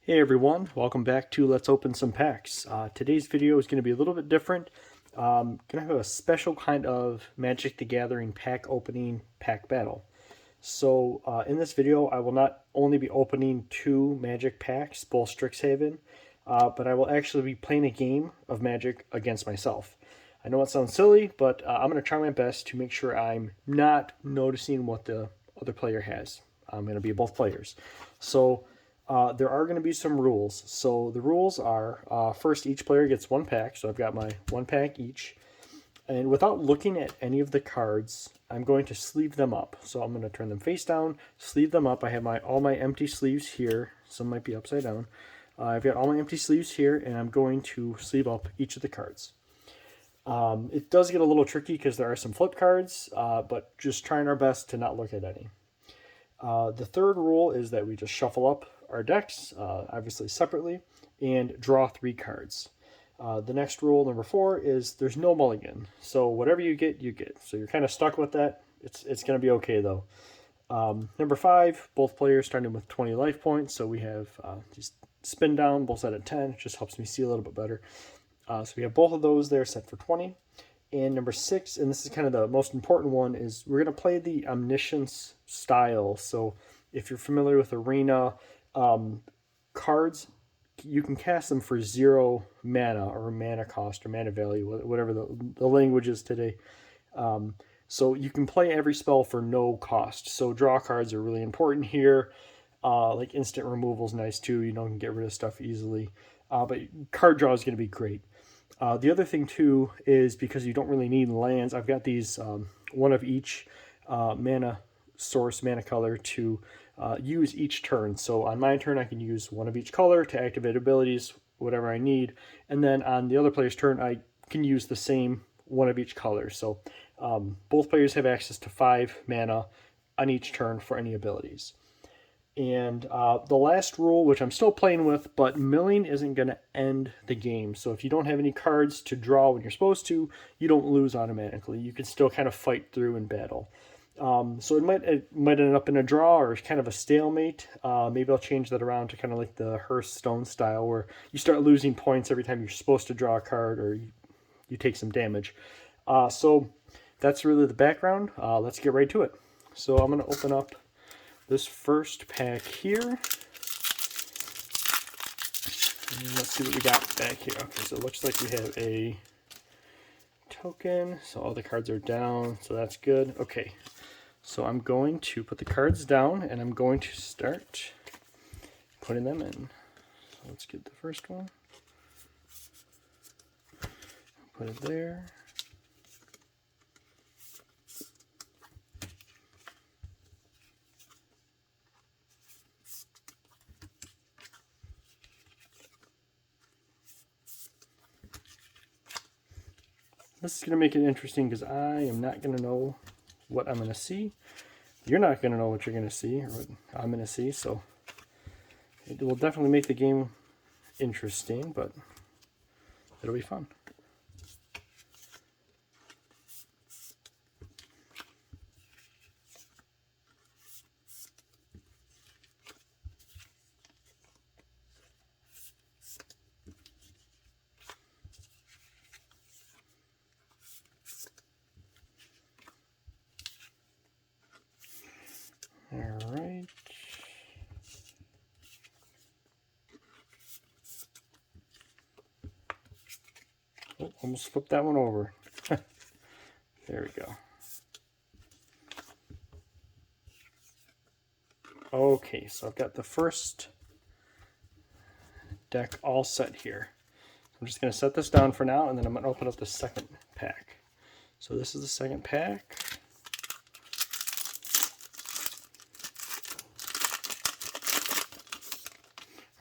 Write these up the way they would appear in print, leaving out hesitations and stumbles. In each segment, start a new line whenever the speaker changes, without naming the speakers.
Hey everyone, welcome back to Let's Open Some Packs. Today's video is going to be a little bit different. Going to have a special kind of Magic the Gathering pack opening pack battle. So in this video I will not only be opening two Magic packs, both Strixhaven, but I will actually be playing a game of Magic against myself. I know it sounds silly, but I'm going to try my best to make sure I'm not noticing what the other player has. I'm going to be both players. So there are going to be some rules. So the rules are first, each player gets one pack. So I've got my one pack each. And without looking at any of the cards, I'm going to sleeve them up. So I'm going to turn them face down, sleeve them up. I have all my empty sleeves here. Some might be upside down. I've got all my empty sleeves here, and I'm going to sleeve up each of the cards. It does get a little tricky because there are some flip cards, but just trying our best to not look at any. The third rule is that we just shuffle up our decks, obviously separately, and draw 3 cards. The next rule, number 4, is there's no mulligan. So whatever you get, you get. So you're kind of stuck with that. It's going to be okay, though. Number 5, both players starting with 20 life points. So we have just spin down, both set at 10. It just helps me see a little bit better. So we have both of those there set for 20. And number 6, and this is kind of the most important one, is we're going to play the Omniscience style. So if you're familiar with Arena, cards, you can cast them for 0 mana or mana cost or mana value, whatever the language is today. So you can play every spell for no cost. So draw cards are really important here. Like instant removal is nice too. You can get rid of stuff easily. But card draw is going to be great. The other thing too is because you don't really need lands, I've got these one of each mana source, mana color to use each turn. So on my turn I can use one of each color to activate abilities, whatever I need. And then on the other player's turn I can use the same one of each color. So both players have access to 5 mana on each turn for any abilities. And the last rule, which I'm still playing with, but milling isn't going to end the game. So if you don't have any cards to draw when you're supposed to, you don't lose automatically. You can still kind of fight through in battle. So it might end up in a draw or kind of a stalemate. Maybe I'll change that around to kind of like the Hearthstone style, where you start losing points every time you're supposed to draw a card or you take some damage. So that's really the background. Let's get right to it. So I'm going to open up this first pack here. And let's see what we got back here. Okay, so it looks like we have a token. So all the cards are down, so that's good. Okay, so I'm going to put the cards down and I'm going to start putting them in. So let's get the first one. Put it there. This is going to make it interesting because I am not going to know what I'm going to see. You're not going to know what you're going to see or what I'm going to see, so it will definitely make the game interesting, but it'll be fun. All right. Oh, almost flipped that one over. There we go. Okay, so I've got the first deck all set here. I'm just going to set this down for now, and then I'm going to open up the second pack. So this is the second pack.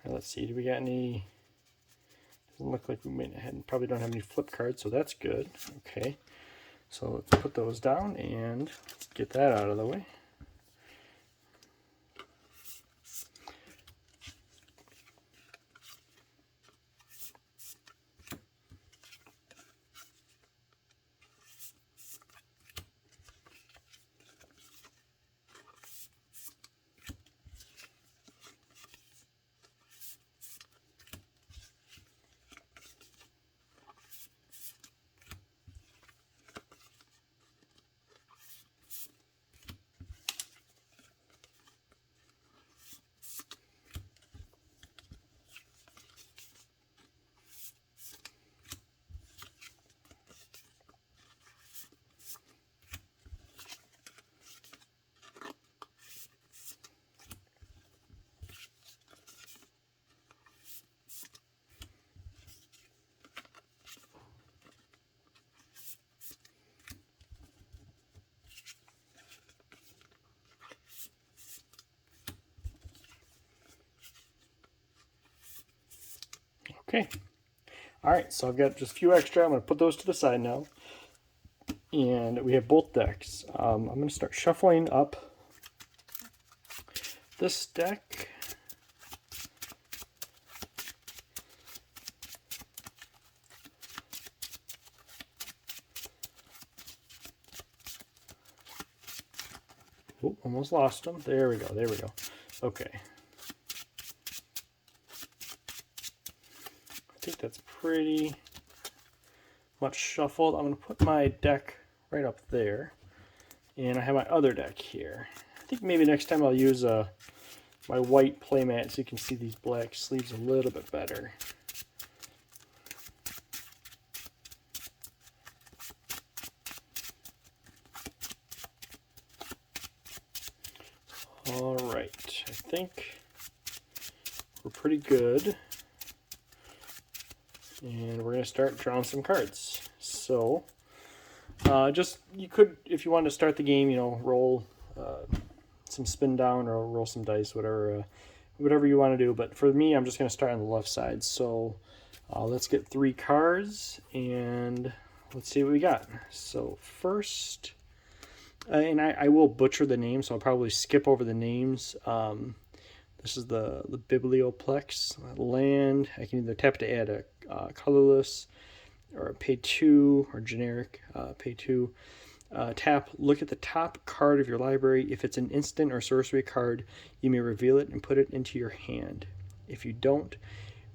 Let's see, do we got any? Doesn't look like we probably don't have any flip cards, so that's good. Okay, so let's put those down and get that out of the way. Okay. All right, so I've got just a few extra. I'm going to put those to the side now. And we have both decks. I'm going to start shuffling up this deck. Oh, almost lost them. There we go. There we go. Okay. I think that's pretty much shuffled. I'm going to put my deck right up there. And I have my other deck here. I think maybe next time I'll use my white playmat so you can see these black sleeves a little bit better. All right, I think we're pretty good. And we're going to start drawing some cards. So, you could, if you wanted to start the game, you know, roll some spin down or roll some dice, whatever you want to do. But for me, I'm just going to start on the left side. So let's get 3 cards and let's see what we got. So first, and I will butcher the names, so I'll probably skip over the names. This is the Biblioplex land. I can either tap to add a colorless or a pay 2 or generic pay 2. Tap, look at the top card of your library. If it's an instant or sorcery card, you may reveal it and put it into your hand. If you don't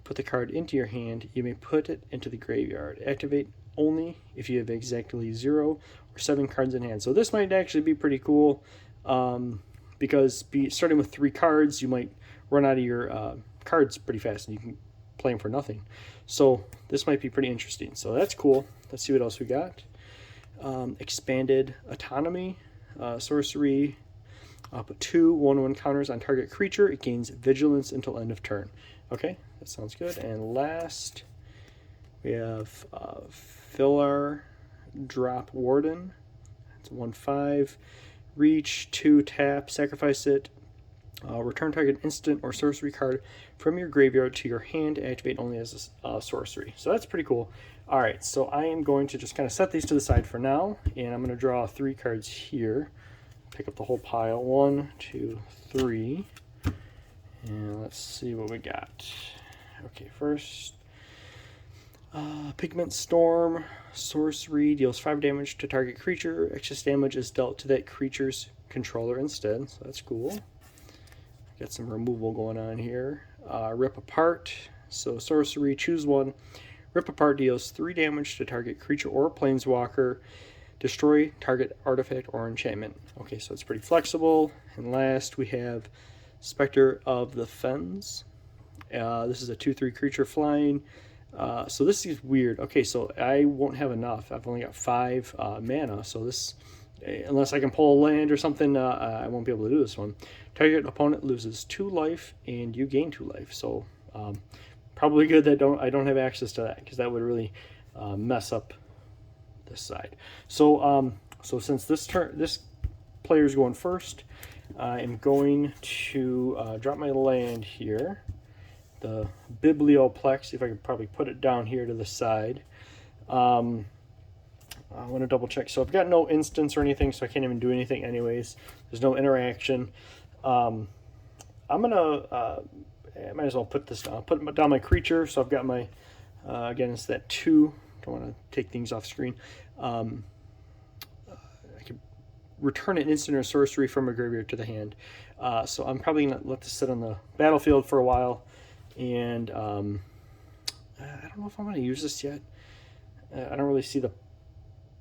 put the card into your hand, you may put it into the graveyard. Activate only if you have exactly 0 or 7 cards in hand. So this might actually be pretty cool because starting with 3 cards, you might run out of your cards pretty fast and you can play them for nothing. So this might be pretty interesting. So that's cool. Let's see what else we got. Expanded autonomy, sorcery. Put 2 1/1 counters on target creature. It gains vigilance until end of turn. Okay, that sounds good. And last, we have Filar Drop Warden. It's 1/5. Reach, 2 tap, sacrifice it. Return target instant or sorcery card from your graveyard to your hand. Activate only as a sorcery. So that's pretty cool. All right, so I am going to just kind of set these to the side for now, and I'm going to draw 3 cards here. Pick up the whole pile. 1, 2, 3. And let's see what we got. Okay, first, Pigment Storm, sorcery, deals 5 damage to target creature. Excess damage is dealt to that creature's controller instead, so that's cool. Got some removal going on here. Rip Apart, so sorcery, choose 1. Rip Apart deals 3 damage to target creature or planeswalker. Destroy target artifact or enchantment. Okay, so it's pretty flexible. And last, we have Spectre of the Fens. This is a 2/3 creature flying. So this is weird. Okay, so I won't have enough. I've only got 5 mana, so this, unless I can pull a land or something, I won't be able to do this one. Target opponent loses 2 life, and you gain 2 life. So probably good that I don't have access to that, because that would really mess up this side. So so since this player's going first, I am going to drop my land here, the Biblioplex. See if I can probably put it down here to the side. I want to double check. So I've got no instance or anything, so I can't even do anything anyways. There's no interaction. I'm gonna I might as well put this down. Put down my creature. So I've got my again, it's that 2. Don't want to take things off screen. I can return an instant or sorcery from a graveyard to the hand. So I'm probably going to let this sit on the battlefield for a while. And I don't know if I'm going to use this yet. I don't really see the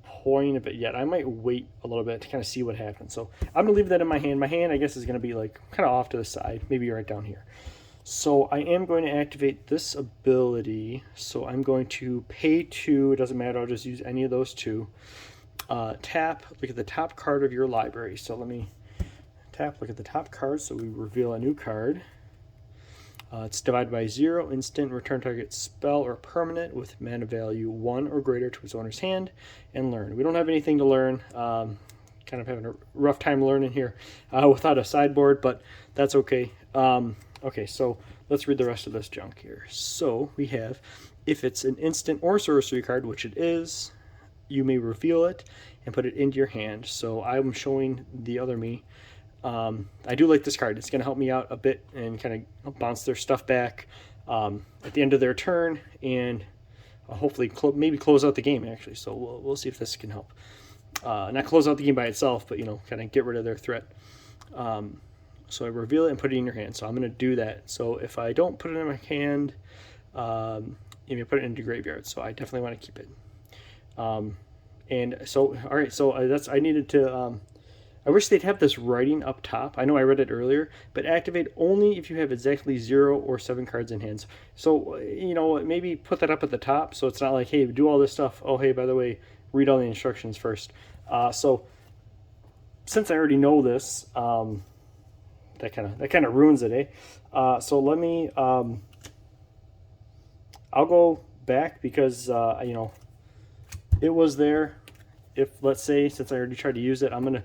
point of it yet. I might wait a little bit to kind of see what happens. So I'm going to leave that in my hand. My hand, I guess, is going to be like kind of off to the side, maybe right down here. So I am going to activate this ability. So I'm going to pay 2. It doesn't matter. I'll just use any of those 2. Tap. Look at the top card of your library. So let me tap. Look at the top card. So we reveal a new card. It's divided by 0. Instant. Return target spell or permanent with mana value 1 or greater to its owner's hand. And learn. We don't have anything to learn. Kind of having a rough time learning here without a sideboard, but that's okay. Okay, so let's read the rest of this junk here. So we have, if it's an instant or sorcery card, which it is, you may reveal it and put it into your hand. So I'm showing the other me. I do like this card. It's going to help me out a bit and kind of bounce their stuff back at the end of their turn, and hopefully maybe close out the game, actually. So we'll see if this can help. Not close out the game by itself, but, you know, kind of get rid of their threat. So I reveal it and put it in your hand. So I'm going to do that. So if I don't put it in my hand, you may put it into graveyard. So I definitely want to keep it. And so, all right, so that's, I needed to, I wish they'd have this writing up top. I know I read it earlier, but activate only if you have exactly 0 or 7 cards in hands. So, you know, maybe put that up at the top so it's not like, hey, do all this stuff. Oh, hey, by the way, read all the instructions first. So since I already know this, that kind of ruins it, eh? So let me, I'll go back because, you know, it was there. If, let's say, since I already tried to use it, I'm going to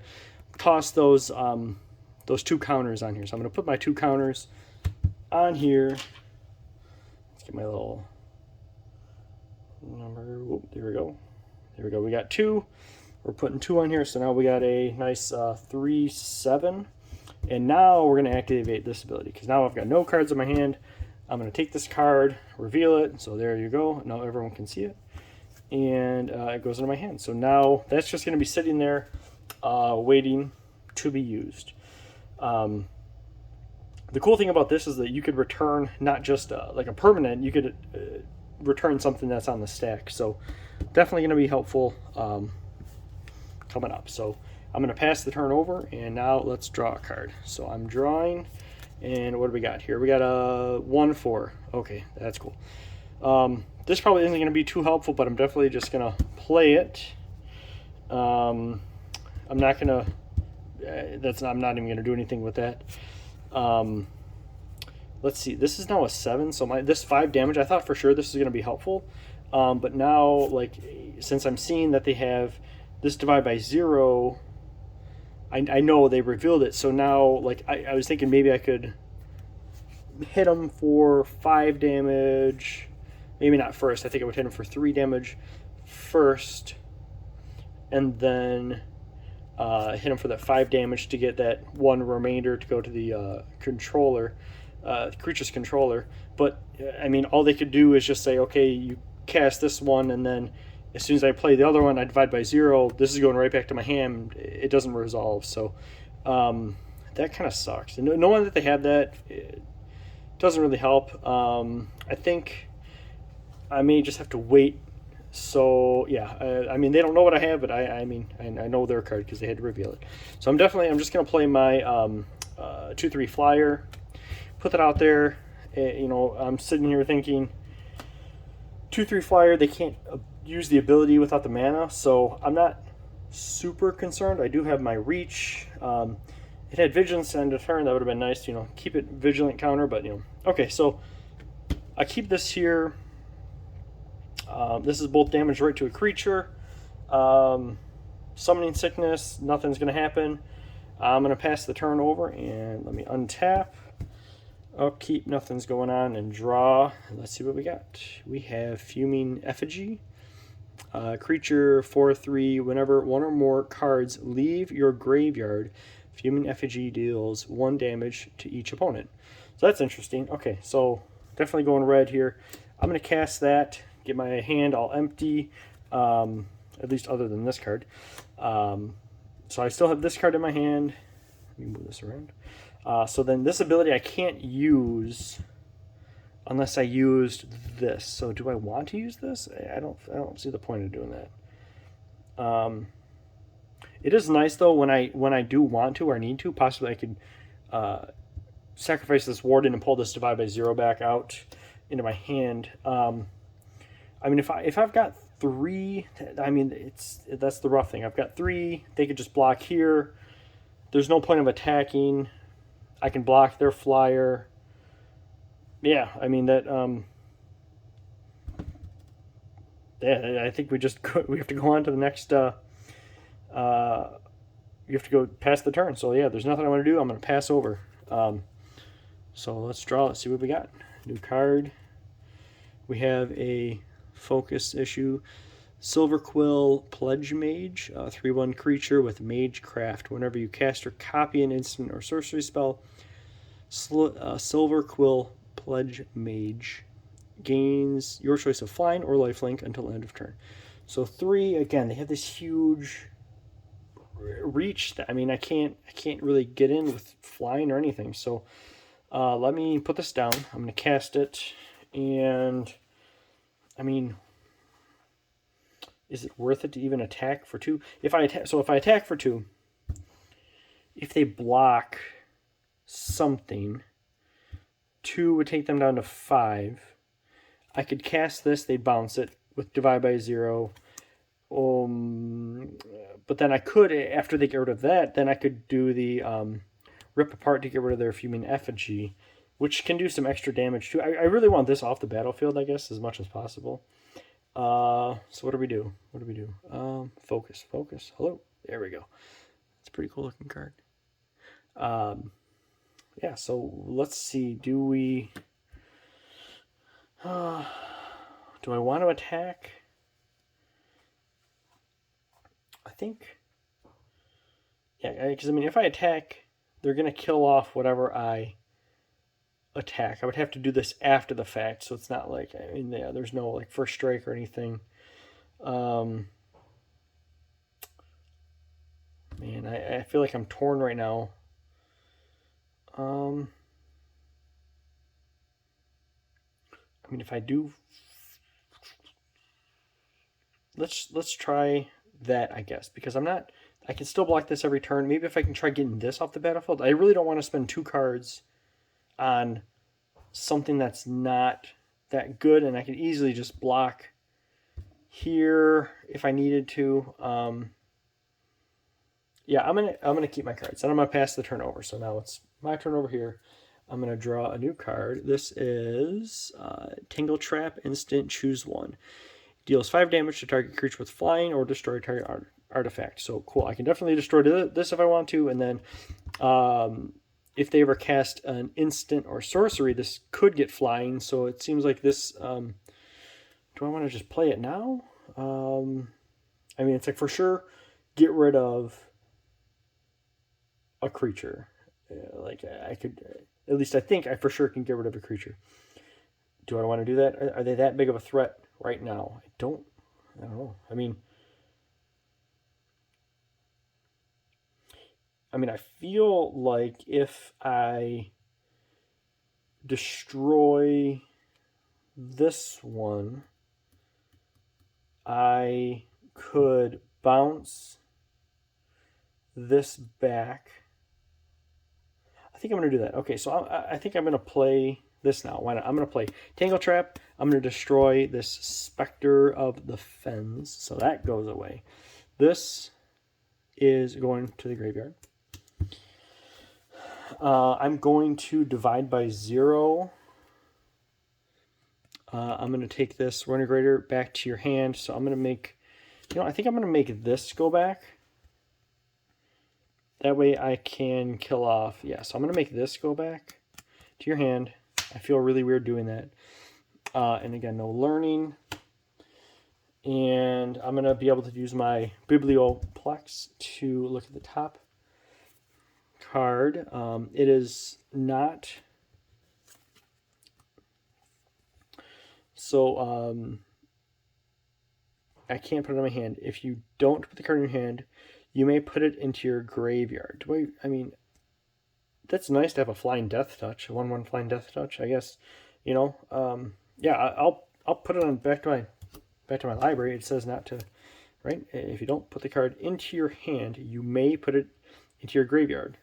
toss those 2 counters on here. So I'm going to put my 2 counters on here. Let's get my little number. Whoop, there we go. There we go. We got 2. We're putting 2 on here. So now we got a nice 3, 7. And now we're going to activate this ability because now I've got no cards in my hand. I'm going to take this card, reveal it. So there you go. Now everyone can see it. And it goes into my hand. So now that's just going to be sitting there waiting to be used. The cool thing about this is that you could return not just like a permanent, you could return something that's on the stack. So definitely going to be helpful coming up. So I'm going to pass the turn over, and now let's draw a card. So I'm drawing, and what do we got here? We got a 1/4. Okay, that's cool. This probably isn't going to be too helpful, but I'm definitely just going to play it. I'm not going to, I'm not even going to do anything with that. Let's see, this is now a 7, so this 5 damage, I thought for sure this is going to be helpful. But now, like, since I'm seeing that they have this divide by 0, I know they revealed it, so now, like, I was thinking maybe I could hit them for 5 damage. Maybe not first. I think I would hit him for 3 damage first, and then hit him for that 5 damage to get that 1 remainder to go to the controller, creature's controller. But I mean, all they could do is just say, okay, you cast this one, and then as soon as I play the other one, I divide by 0. This is going right back to my hand. It doesn't resolve, so that kind of sucks. And knowing that they have that, it doesn't really help. I think I may just have to wait. So yeah, I mean, they don't know what I have, but I mean, I know their card because they had to reveal it. So I'm just gonna play my 2/3 flyer, put that out there. You know, I'm sitting here thinking 2/3 flyer, they can't use the ability without the mana, so I'm not super concerned. I do have my reach. It had vigilance end of turn. That would have been nice, you know, keep it vigilant counter, but you know. Okay, so I keep this here. This is both damage right to a creature. Summoning sickness, nothing's going to happen. I'm going to pass the turn over, and let me untap. Upkeep, nothing's going on, and draw. Let's see what we got. We have Fuming Effigy. Creature 4/3. Whenever 1 or more cards leave your graveyard, Fuming Effigy deals 1 damage to each opponent. So that's interesting. Okay, so definitely going red here. I'm going to cast that. Get my hand all empty, at least other than this card. So I still have this card in my hand. Let me move this around. So then this ability I can't use unless I used this. So do I want to use this? I don't see the point of doing that. It is nice though when I do want to or need to. Possibly I could sacrifice this Warden and pull this divide by 0 back out into my hand. I mean, if I've got 3, I mean, that's the rough thing. I've got 3. They could just block here. There's no point of attacking. I can block their flyer. Yeah, I mean that. Yeah, I think we have to go on to the next. You have to go past the turn. So yeah, there's nothing I want to do. I'm going to pass over. So let's draw. Let's see what we got. New card. We have a focus issue. Silver Quill Pledge Mage, 3/1 creature with Magecraft. Whenever you cast or copy an instant or sorcery spell, Silver Quill Pledge Mage gains your choice of flying or lifelink until end of turn. So 3, again, they have this huge reach that, I mean, I can't really get in with flying or anything. So let me put this down. I'm going to cast it, and I mean, is it worth it to even attack for 2? If I attack for 2, if they block something, 2 would take them down to 5. I could cast this, they'd bounce it with divide by 0. But then I could, after they get rid of that, then I could do the rip apart to get rid of their fuming effigy, which can do some extra damage too. I really want this off the battlefield, I guess, as much as possible. So what do we do? Focus. Hello. There we go. It's a pretty cool looking card. Yeah, so let's see. Do we... do I want to attack? I think... yeah, because I mean, if I attack, they're going to kill off whatever I attack. I would have to do this after the fact, so it's not like, I mean, yeah, there's no like first strike or anything. Man, I feel like I'm torn right now. I mean, if I do, let's try that, I guess, because I can still block this every turn. Maybe if I can try getting this off the battlefield. I really don't want to spend 2 cards on something that's not that good, and I can easily just block here if I needed to. Yeah, I'm gonna keep my cards, and I'm gonna pass the turn over. So now it's my turn over here. I'm gonna draw a new card. This is Tangle Trap instant. Choose 1. Deals 5 damage to target creature with flying or destroy target artifact. So cool. I can definitely destroy this if I want to, and then if they ever cast an instant or sorcery, this could get flying. So it seems like this... do I want to just play it now? I mean, it's like for sure get rid of a creature. Like I could... at least I think I for sure can get rid of a creature. Do I want to do that? Are they that big of a threat right now? I don't know. I mean, I feel like if I destroy this one, I could bounce this back. I think I'm going to do that. Okay, so I think I'm going to play this now. Why not? I'm going to play Tangle Trap. I'm going to destroy this Spectre of the Fens, so that goes away. This is going to the graveyard. I'm going to divide by 0. I'm going to take this Renogrator back to your hand. So I'm going to make, I think I'm going to make this go back. That way I can kill off. Yeah, so I'm going to make this go back to your hand. I feel really weird doing that. And again, no learning. And I'm going to be able to use my Biblioplex to look at the top card. It is not... So, I can't put it on my hand. If you don't put the card in your hand, you may put it into your graveyard. I mean, that's nice to have a Flying Death Touch, a 1/1 Flying Death Touch, I guess. Yeah, I'll put it on back to my library. It says not to, right? If you don't put the card into your hand, you may put it into your graveyard.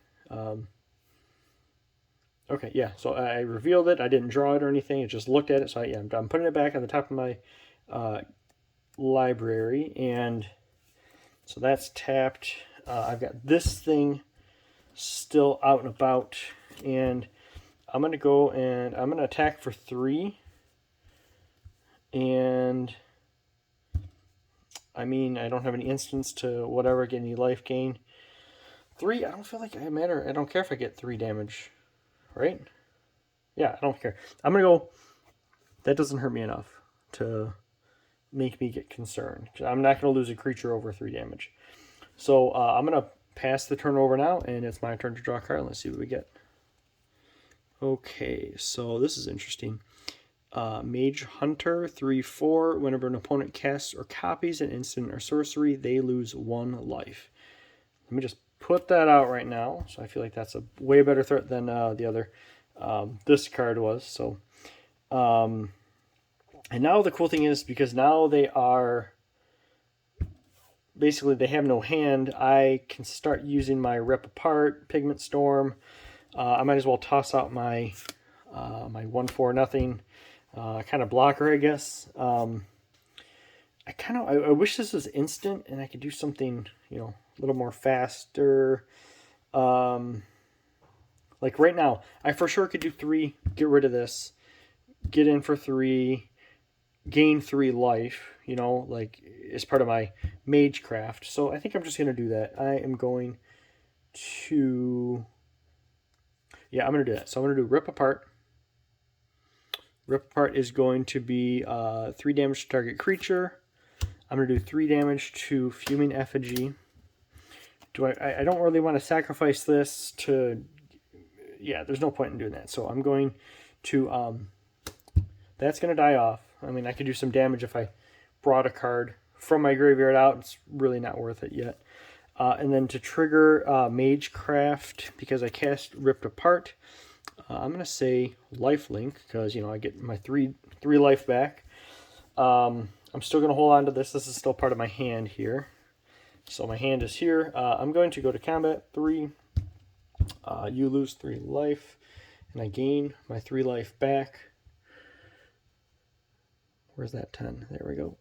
Okay, yeah, so I revealed it. I didn't draw it or anything. I just looked at it. So yeah, I'm putting it back on the top of my library. And so that's tapped. I've got this thing still out and about. And I'm going to go and I'm going to attack for 3. And I mean, I don't have any instants to whatever, get any life gain. 3, I don't feel like it matter. I don't care if I get 3 damage. Right? Yeah, I don't care. I'm going to go, that doesn't hurt me enough to make me get concerned. I'm not going to lose a creature over 3 damage. So I'm going to pass the turn over now, and it's my turn to draw a card. Let's see what we get. Okay, so this is interesting. Mage Hunter, 3/4. Whenever an opponent casts or copies an instant or sorcery, they lose 1 life. Let me just put that out right now. So I feel like that's a way better threat than the other. This card was. So, and now the cool thing is, because now they are basically, they have no hand, I can start using my Rip Apart, Pigment Storm. I might as well toss out my my 1/4 nothing kind of blocker, I guess. I wish this was instant and I could do something, you know, a little more faster. Like right now, I for sure could do 3, get rid of this, get in for 3, gain 3 life, you know, like as part of my mage craft. So I think I'm just going to do that. I am going to, yeah, I'm going to do that. So I'm going to do Rip Apart. Rip Apart is going to be 3 damage to target creature. I'm going to do 3 damage to Fuming Effigy. I don't really want to sacrifice this to, yeah, there's no point in doing that. So I'm going to, that's going to die off. I mean, I could do some damage if I brought a card from my graveyard out. It's really not worth it yet. And then to trigger Magecraft, because I cast Ripped Apart, I'm going to say Lifelink, because, you know, I get my 3 life back. I'm still going to hold on to this. This is still part of my hand here. So my hand is here. I'm going to go to combat 3. You lose 3 life, and I gain my 3 life back. Where's that 10? There we go.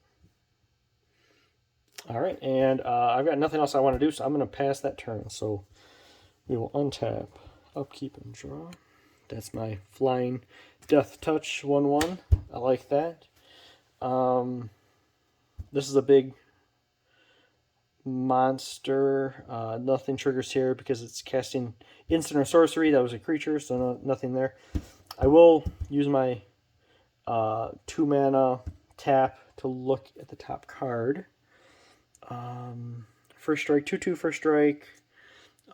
All right, and I've got nothing else I want to do, so I'm going to pass that turn. So we will untap, upkeep, and draw. That's my Flying Death Touch 1/1. I like that. This is a big monster. Nothing triggers here because it's casting instant or sorcery. That was a creature, so nothing there. I will use my 2 mana tap to look at the top card. First strike, 2/2 first strike.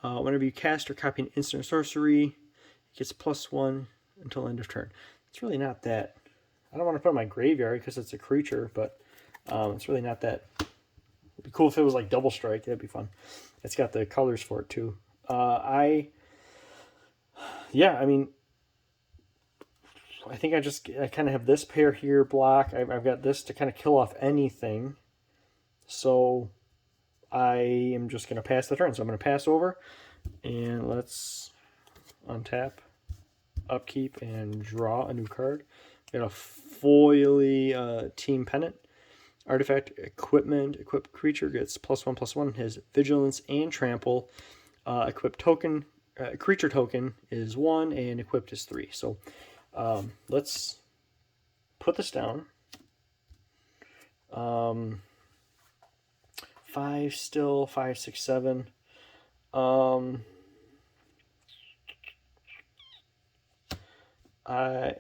Whenever you cast or copy an instant or sorcery, it gets +1 until end of turn. It's really not that. I don't want to put it in my graveyard because it's a creature, but it's really not that. It'd be cool if it was like double strike. That'd be fun. It's got the colors for it too. Yeah, I mean, I think I kind of have this pair here block. I've got this to kind of kill off anything. So I am just going to pass the turn. So I'm going to pass over, and let's untap, upkeep, and draw a new card. Got a foily Team Pennant. Artifact equipment. Equipped creature gets +1/+1. Has vigilance and trample. Equipped token. Creature token is 1, and equipped is 3. So let's put this down. 5 still, 5, 6, 7.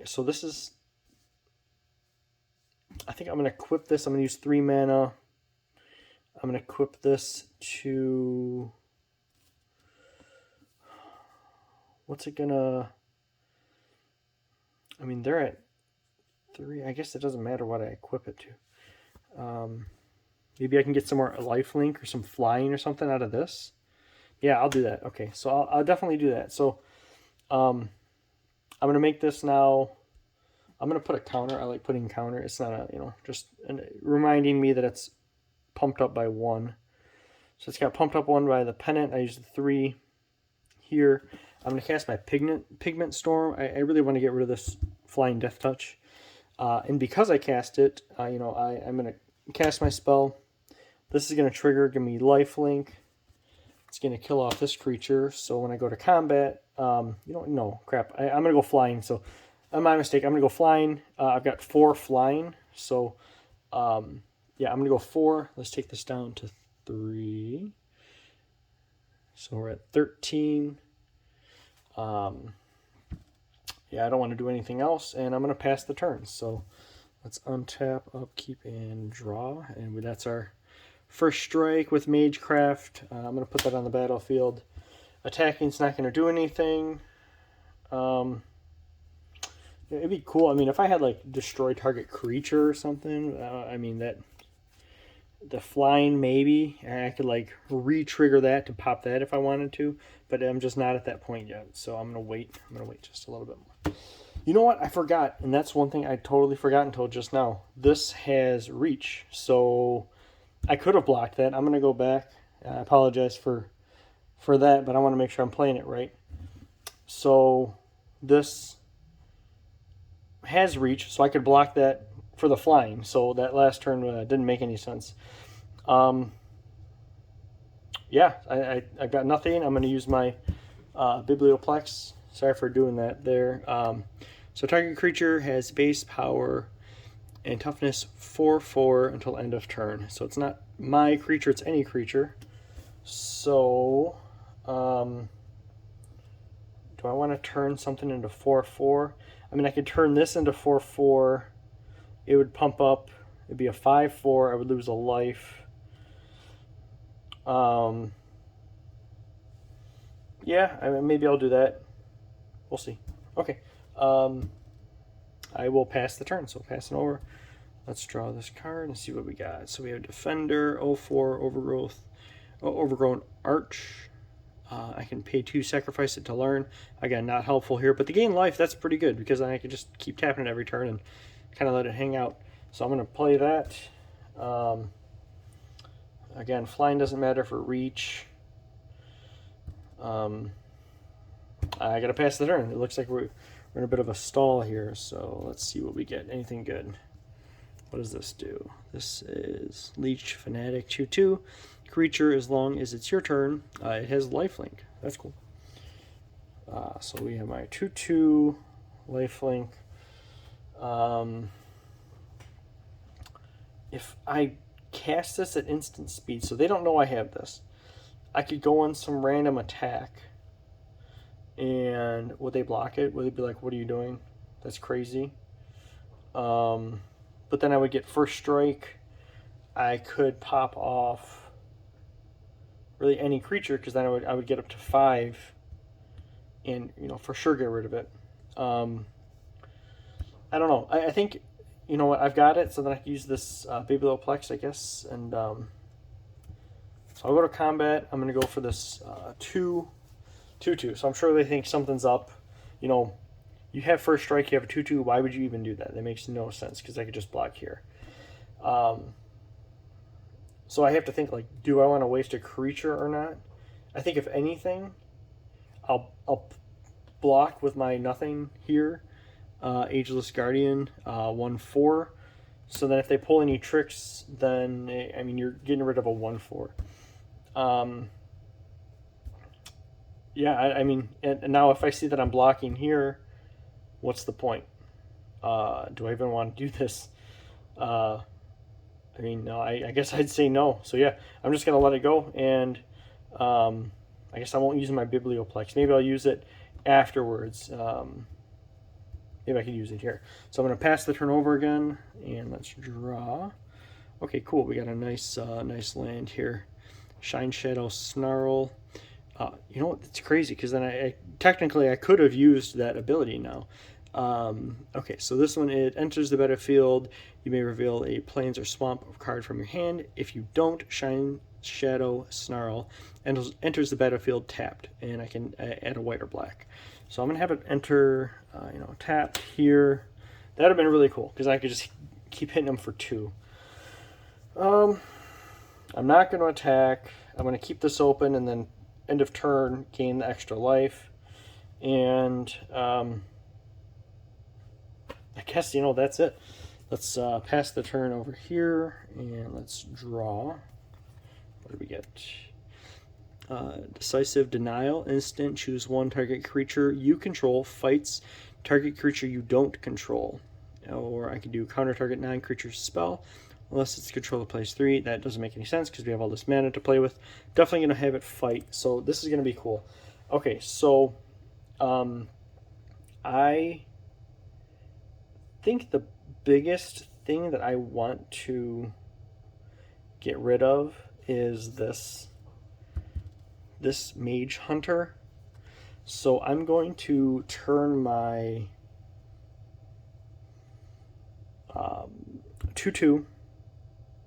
So this is, I think I'm going to equip this. I'm going to use 3 mana. I'm going to equip this to, what's it going to, I mean, they're at 3. I guess it doesn't matter what I equip it to. Maybe I can get some more lifelink or some flying or something out of this. Yeah, I'll do that. Okay, so I'll definitely do that. So I'm going to make this now. I'm going to put a counter. I like putting counter. It's not a, you know, just reminding me that it's pumped up by 1. So it's got pumped up 1 by the pennant. I use the 3 here. I'm going to cast my Pigment Storm. I really want to get rid of this Flying Death Touch. And because I cast it, you know, I'm going to cast my spell. This is going to trigger, give me lifelink. It's going to kill off this creature. So when I go to combat, you know, no, crap. I'm going to go flying. So my mistake. I'm going to go flying. I've got 4 flying. So, yeah, I'm going to go 4. Let's take this down to 3. So we're at 13. yeah, I don't want to do anything else, and I'm going to pass the turn. So let's untap, upkeep, and draw, and that's our first strike with Magecraft. I'm going to put that on the battlefield. Attacking's not going to do anything. It'd be cool. I mean, if I had like destroy target creature or something, I mean that the flying maybe, and I could like re-trigger that to pop that if I wanted to, but I'm just not at that point yet. So I'm gonna wait. I'm gonna wait just a little bit more. You know what? I forgot, and that's one thing I totally forgot until just now. This has reach, so I could have blocked that. I'm gonna go back. I apologize for that, but I want to make sure I'm playing it right. So this has reach, so I could block that for the flying. So that last turn didn't make any sense. Yeah, I got nothing. I'm going to use my Biblioplex. Sorry for doing that there. So target creature has base power and toughness 4/4 until end of turn. So it's not my creature, it's any creature. So do I want to turn something into 4/4? I mean, I could turn this into 4/4. It would pump up. It'd be a 5/4. I would lose a life. Yeah, I mean, maybe I'll do that. We'll see. Okay. I will pass the turn. So passing over. Let's draw this card and see what we got. So we have Defender, 04, Overgrown Arch. I can pay 2, sacrifice it to learn. Again, not helpful here, but the gain life, that's pretty good because I can just keep tapping it every turn and kind of let it hang out. So I'm going to play that. Again, flying doesn't matter for reach. I got to pass the turn. It looks like we're in a bit of a stall here, so let's see what we get. Anything good? What does this do? This is Leech Fanatic 2/2. Creature, as long as it's your turn, it has lifelink. That's cool. So we have my 2/2 lifelink. If I cast this at instant speed, so they don't know I have this, I could go on some random attack, and would they block it? Would they be like, what are you doing? That's crazy. But then I would get first strike. I could pop off really any creature, because then I would get up to 5 and, you know, for sure get rid of it. I don't know. I think, you know what, I've got it, so then I can use this Biblioplex, I guess, and so I'll go to combat. I'm going to go for this 2/2. So I'm sure they think something's up. You know, you have first strike, you have a 2/2. Why would you even do that? That makes no sense, because I could just block here. So I have to think, like, do I want to waste a creature or not? I think if anything, I'll block with my nothing here, Ageless Guardian, 1/4. So then if they pull any tricks, then, I mean, you're getting rid of a 1/4. Yeah, I mean, and now if I see that I'm blocking here, what's the point? Do I even want to do this? I mean, no, I guess I'd say no. So yeah, I'm just going to let it go, and I guess I won't use my Biblioplex. Maybe I'll use it afterwards. Maybe I can use it here. So I'm going to pass the turn over again, and let's draw. Okay, cool. We got a nice land here. Shine Shadow Snarl. You know what? It's crazy, because then I technically I could have used that ability now. Okay, so this one, it enters the battlefield. You may reveal a plains or swamp card from your hand. If you don't, Shine Shadow Snarl enters the battlefield tapped, and I can add a white or black. So I'm gonna have it enter, you know, tapped here. That'd have been really cool, because I could just keep hitting them for 2. I'm not going to attack. I'm going to keep this open, and then end of turn gain the extra life. And I guess, you know, that's it. Let's pass the turn over here, and let's draw. What do we get? Decisive Denial. Instant. Choose one target creature you control fights target creature you don't control. Or I can do counter target non-creature spell. Unless it's controller plays 3. That doesn't make any sense, because we have all this mana to play with. Definitely going to have it fight. So this is going to be cool. Okay, so I think the biggest thing that I want to get rid of is this Mage Hunter. So I'm going to turn my 2/2.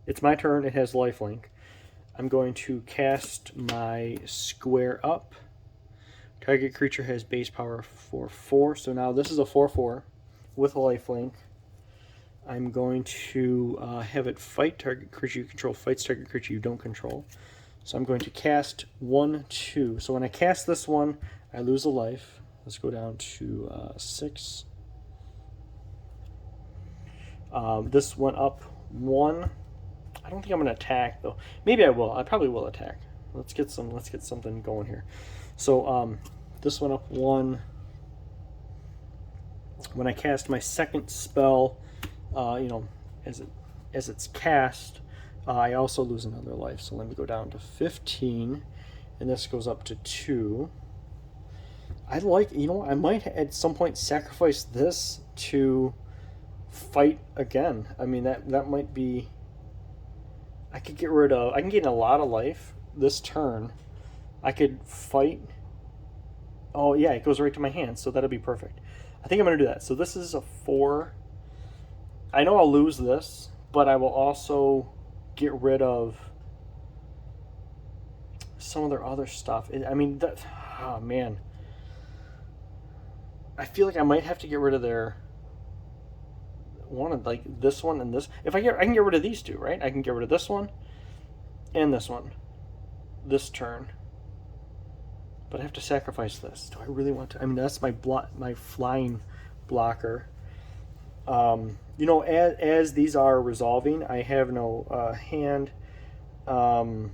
It's my turn. It has lifelink. I'm going to cast my Square Up. Target creature has base power 4/4. So now this is a 4/4 with a lifelink. I'm going to have it fight target creature you control, fights target creature you don't control. So I'm going to cast 1/2. So when I cast this one, I lose a life. Let's go down to 6. This went up 1. I don't think I'm going to attack though. Maybe I will. I probably will attack. Let's get something going here. So this went up 1. When I cast my second spell, as it's cast, I also lose another life. So let me go down to 15, and this goes up to 2. I might at some point sacrifice this to fight again. I mean, that might be. I can gain a lot of life this turn. I could fight. Oh yeah, it goes right to my hand, so that'll be perfect. I think I'm gonna do that. So this is a 4. I know I'll lose this, but I will also get rid of some of their other stuff. I mean, oh man. I feel like I might have to get rid of their one of like this one and this. I can get rid of these two, right? I can get rid of this one and this one this turn. But I have to sacrifice this. Do I really want to? I mean, that's my flying blocker. As these are resolving, I have no hand. I'm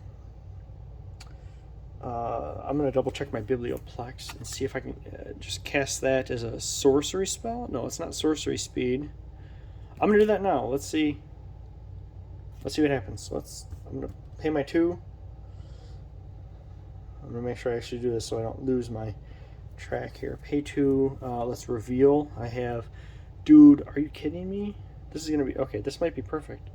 going to double check my Biblioplex and see if I can just cast that as a sorcery spell. No, it's not sorcery speed. I'm going to do that now. Let's see what happens. I'm going to pay my 2. I'm going to make sure I actually do this so I don't lose my track here. Pay 2. Let's reveal. I have... Dude, are you kidding me? This is going to be... Okay, this might be perfect.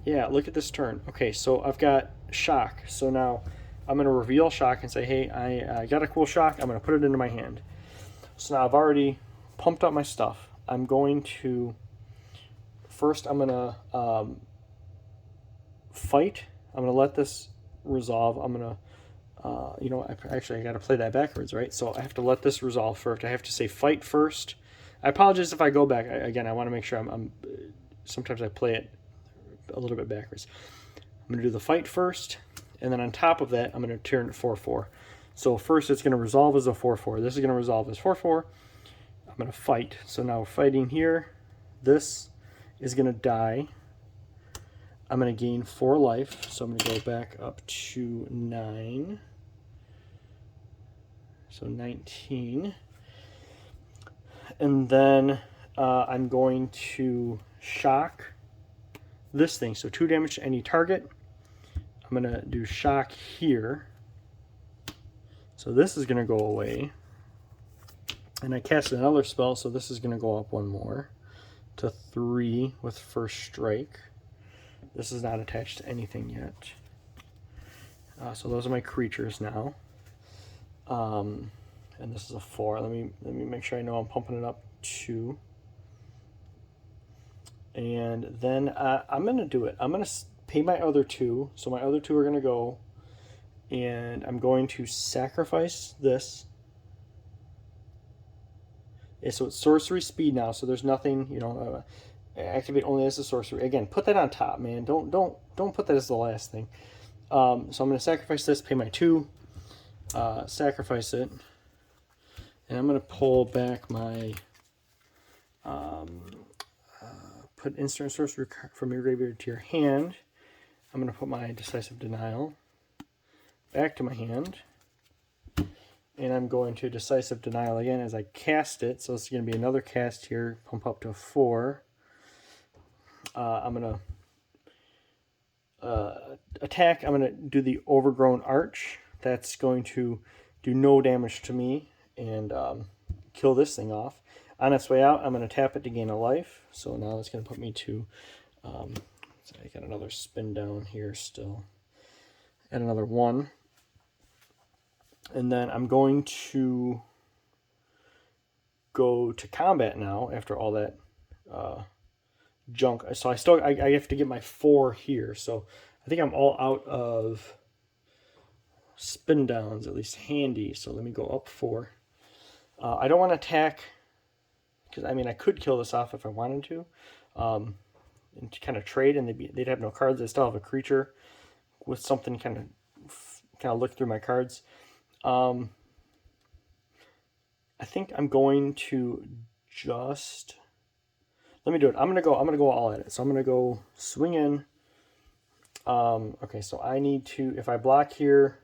Yeah, look at this turn. Okay, so I've got Shock. So now I'm going to reveal Shock and say, hey, I got a cool Shock. I'm going to put it into my hand. So now I've already pumped up my stuff. I'm going to... First, I'm going to fight. I'm going to let this resolve. I'm going to... I got to play that backwards, right? So I have to let this resolve first. I have to say fight first. I apologize if I go back. Again, I want to make sure sometimes I play it a little bit backwards. I'm going to do the fight first, and then on top of that, I'm going to turn it 4/4. So first it's going to resolve as a 4/4. This is going to resolve as 4/4. I'm going to fight. So now fighting here, this is going to die. I'm going to gain 4 life, so I'm going to go back up to 9. So 19. And then I'm going to shock this thing. So 2 damage to any target. I'm going to do shock here. So this is going to go away. And I cast another spell, so this is going to go up 1 more to 3 with first strike. This is not attached to anything yet. So those are my creatures now. And this is a 4. Let me make sure I know I'm pumping it up 2. And then I'm going to do it. I'm going to pay my other 2. So my other 2 are going to go. And I'm going to sacrifice this. So it's sorcery speed now. So there's nothing, activate only as a sorcery. Again, put that on top, man. Don't put that as the last thing. So I'm going to sacrifice this, pay my 2, sacrifice it. And I'm going to pull back my, put instant sorcery from your graveyard to your hand. I'm going to put my Decisive Denial back to my hand. And I'm going to Decisive Denial again as I cast it. So it's going to be another cast here, pump up to 4. I'm going to attack. I'm going to do the Overgrown Arch. That's going to do no damage to me. And kill this thing off. On its way out, I'm going to tap it to gain a life. So now it's going to put me to, so I got another spin down here still. Add another 1. And then I'm going to go to combat now after all that junk. So I have to get my 4 here. So I think I'm all out of spin downs, at least handy. So let me go up 4. I don't want to attack, because I mean I could kill this off if I wanted to, and to kind of trade, and they'd have no cards. I still have a creature with something kind of look through my cards. I think I'm going to just let me do it. I'm gonna go all at it. So I'm gonna go swing in. Okay, so I need to, if I block here,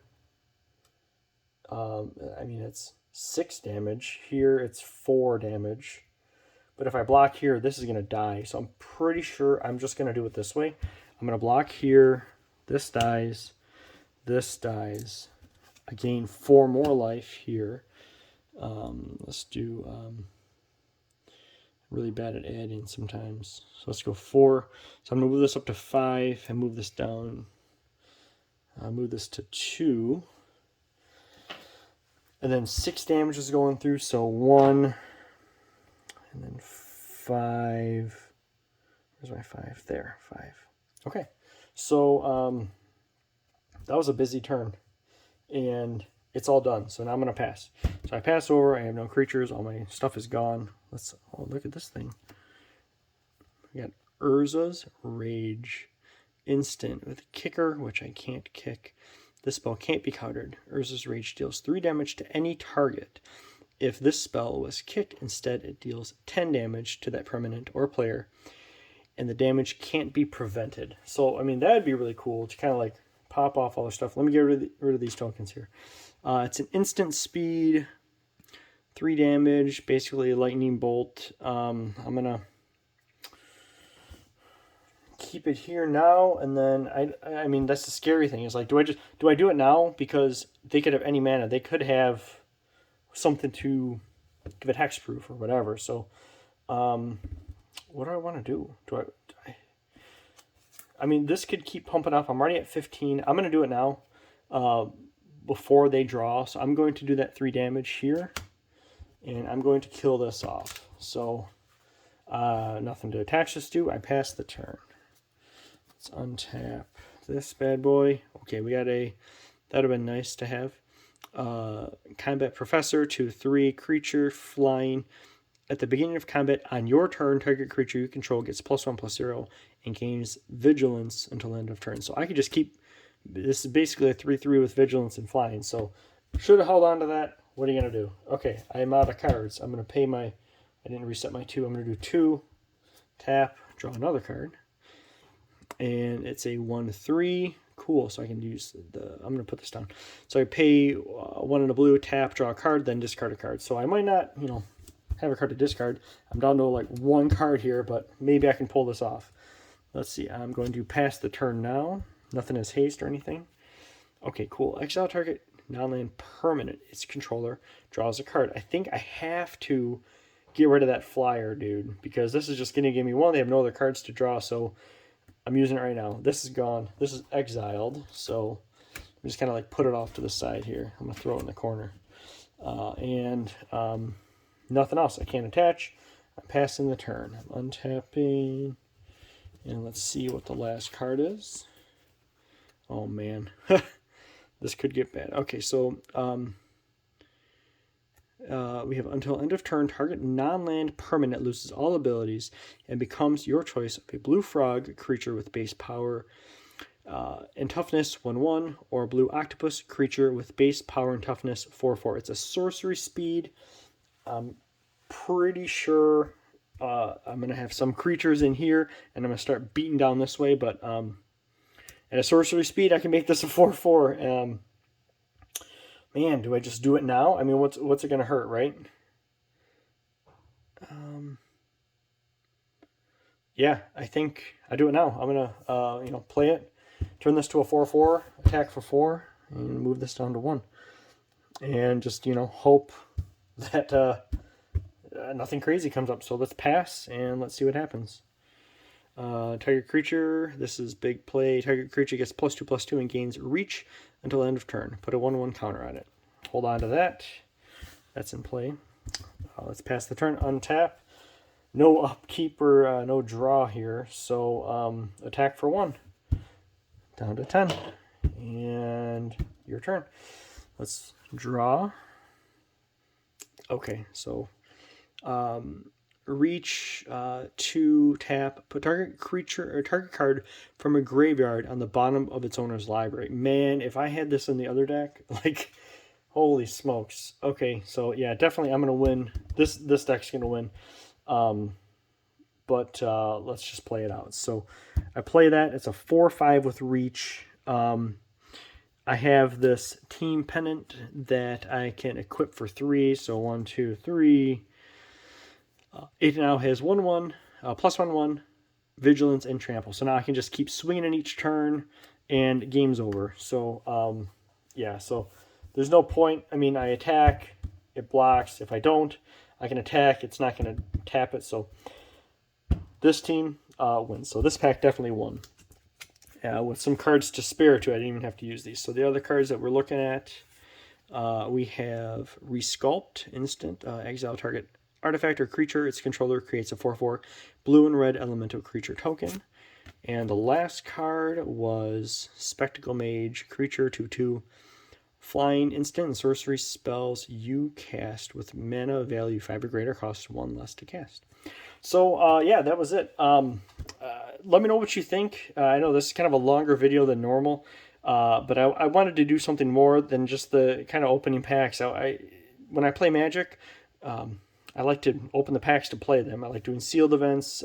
I mean it's 6 damage. Here it's 4 damage. But if I block here, this is gonna die. So I'm pretty sure I'm just gonna do it this way. I'm gonna block here. This dies. This dies. I gain 4 more life here. Let's do really bad at adding sometimes. So let's go 4. So I'm gonna move this up to 5 and move this down. I'll move this to 2. And then 6 damage is going through, so 1. And then 5. Where's my 5? There, 5. Okay. So that was a busy turn. And it's all done. So now I'm going to pass. So I pass over. I have no creatures. All my stuff is gone. Oh, look at this thing. We got Urza's Rage. Instant with a kicker, which I can't kick. This spell can't be countered. Urza's Rage deals 3 damage to any target. If this spell was kicked, instead it deals 10 damage to that permanent or player. And the damage can't be prevented. So, I mean, that would be really cool to kind of like pop off all the stuff. Let me get rid of these tokens here. It's an instant speed, 3 damage, basically a lightning bolt. I'm gonna keep it here now, and then I mean that's the scary thing. Is like, do I do it now because they could have any mana? They could have something to give it hexproof or whatever. So, what do I want to do? I mean, this could keep pumping up. I'm already at 15. I'm going to do it now before they draw. So I'm going to do that 3 damage here. And I'm going to kill this off. So nothing to attach this to. I pass the turn. Let's untap this bad boy. Okay, we got that would have been nice to have. Combat Professor, 2/3, creature, flying. At the beginning of combat, on your turn, target creature you control gets +1/+0 and gains vigilance until the end of turn. So I could just keep, this is basically a 3/3 with vigilance and flying. So should have held on to that. What are you going to do? Okay, I'm out of cards. I'm going to pay my, I didn't reset my 2. I'm going to do 2, tap, draw another card. And it's a 1/3. Cool, so I can use I'm going to put this down. So I pay 1 in a blue, tap, draw a card, then discard a card. So I might not, have a card to discard. I'm down to like 1 card here, but maybe I can pull this off. Let's see. I'm going to pass the turn now. Nothing has haste or anything. Okay, cool. Exile target non-land permanent. Its controller draws a card. I think I have to get rid of that flyer, dude, because this is just going to give me 1. They have no other cards to draw, so I'm using it right now. This is gone. This is exiled, so I'm just kind of like put it off to the side here. I'm going to throw it in the corner. Nothing else. I can't attach. I'm passing the turn. I'm untapping. And let's see what the last card is. Oh, man. This could get bad. Okay, so we have until end of turn, target non-land permanent loses all abilities and becomes your choice of a blue frog creature with base power and toughness 1/1, or a blue octopus creature with base power and toughness 4/4. It's a sorcery speed. I'm pretty sure I'm going to have some creatures in here, and I'm going to start beating down this way, but at a sorcery speed, I can make this a 4/4. Man, do I just do it now? I mean, what's it going to hurt, right? Yeah, I think I do it now. I'm going to play it, turn this to a 4/4, attack for 4, and move this down to 1. And just, hope that nothing crazy comes up. So let's pass and let's see what happens. Target creature, this is big play. Target creature gets +2/+2 and gains reach until end of turn. Put a 1/1 counter on it. Hold on to that. That's in play. Let's pass the turn, untap. No upkeep or no draw here, so attack for 1. Down to 10. And your turn. Let's draw. Okay, so reach, 2, tap, put target creature or target card from a graveyard on the bottom of its owner's library. Man, if I had this in the other deck, like, holy smokes. Okay, so yeah, definitely I'm gonna win. This deck's gonna win. But let's just play it out. So I play that. It's a 4/5 with reach. I have this team pennant that I can equip for 3. So 1, 2, 3. It now has 1/1, +1/1, vigilance, and trample. So now I can just keep swinging in each turn, and game's over. So yeah, so there's no point. I mean, I attack, it blocks. If I don't, I can attack. It's not going to tap it. So this team wins. So this pack definitely won. With some cards to spare too. I didn't even have to use these. So the other cards that we're looking at, we have Resculpt, instant, exile target artifact or creature. Its controller creates a 4/4 blue and red elemental creature token. And the last card was Spectacle Mage, creature 2/2. Flying, instant, and sorcery spells you cast with mana value 5 or greater, costs 1 less to cast. So yeah, that was it. Let me know what you think. I know this is kind of a longer video than normal, but I wanted to do something more than just the kind of opening packs. When I play Magic, I like to open the packs to play them. I like doing sealed events,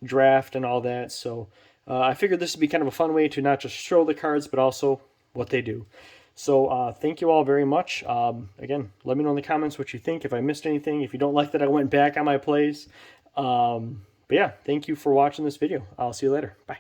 draft, and all that. So I figured this would be kind of a fun way to not just show the cards, but also what they do. So thank you all very much. Again, let me know in the comments what you think, if I missed anything, if you don't like that I went back on my plays. But yeah, thank you for watching this video. I'll see you later. Bye.